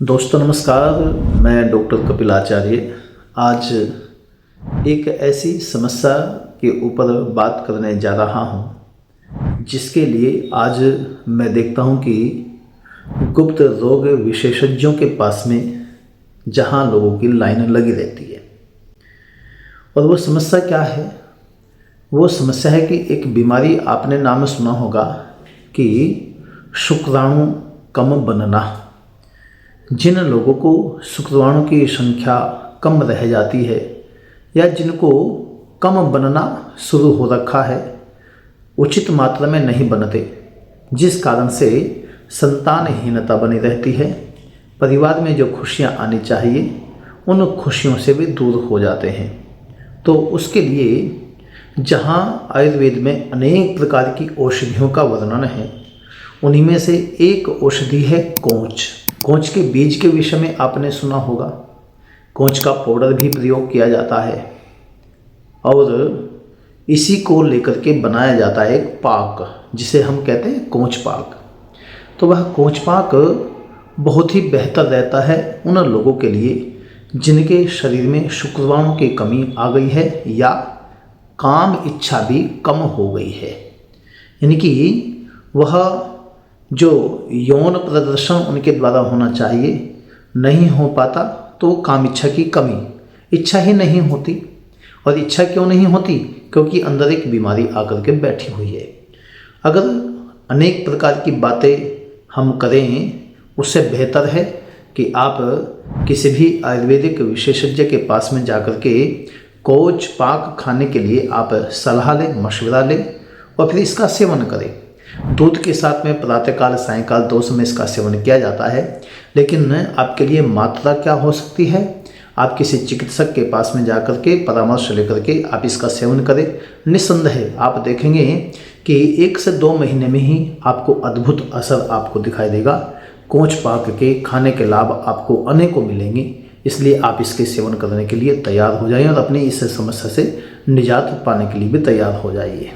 दोस्तों नमस्कार, मैं डॉक्टर कपिल आचार्य आज एक ऐसी समस्या के ऊपर बात करने जा रहा हूं जिसके लिए आज मैं देखता हूं कि गुप्त रोग विशेषज्ञों के पास में जहां लोगों की लाइन लगी रहती है। और वो समस्या क्या है? वो समस्या है कि एक बीमारी आपने नाम सुना होगा कि शुक्राणु कम बनना। जिन लोगों को शुक्राणु की संख्या कम रह जाती है या जिनको कम बनना शुरू हो रखा है, उचित मात्रा में नहीं बनते, जिस कारण से संतानहीनता बनी रहती है, परिवार में जो खुशियां आनी चाहिए उन खुशियों से भी दूर हो जाते हैं। तो उसके लिए जहां आयुर्वेद में अनेक प्रकार की औषधियों का वर्णन है, उन्हीं में से एक औषधि है कोंच। कोंच के बीज के विषय में आपने सुना होगा। कोंच का पाउडर भी प्रयोग किया जाता है और इसी को लेकर के बनाया जाता है एक पाक, जिसे हम कहते हैं कोंच पाक। तो वह कोंच पाक बहुत ही बेहतर रहता है उन लोगों के लिए जिनके शरीर में शुक्राणु की कमी आ गई है या काम इच्छा भी कम हो गई है, यानी कि वह जो यौन प्रदर्शन उनके द्वारा होना चाहिए नहीं हो पाता, तो काम इच्छा की कमी, इच्छा ही नहीं होती। और इच्छा क्यों नहीं होती? क्योंकि अंदर एक बीमारी आकर के बैठी हुई है। अगर अनेक प्रकार की बातें हम करें, उससे बेहतर है कि आप किसी भी आयुर्वेदिक विशेषज्ञ के पास में जाकर के कोंच पाक खाने के लिए आप सलाह लें, मशवरा लें और फिर इसका सेवन करें। दूध के साथ में प्रातःकाल सायंकाल 2 समय इसका सेवन किया जाता है। लेकिन आपके लिए मात्रा क्या हो सकती है? आप किसी चिकित्सक के पास में जाकर के परामर्श लेकर के आप इसका सेवन करें। निस्संदेह आप देखेंगे कि 1 से 2 महीने में ही आपको अद्भुत असर आपको दिखाई देगा। कोंच पाक के खाने के लाभ आपको अनेकों मिलेंगे। इसलिए आप इसके सेवन करने के लिए तैयार हो जाइए और अपनी इस समस्या से निजात पाने के लिए भी तैयार हो जाइए।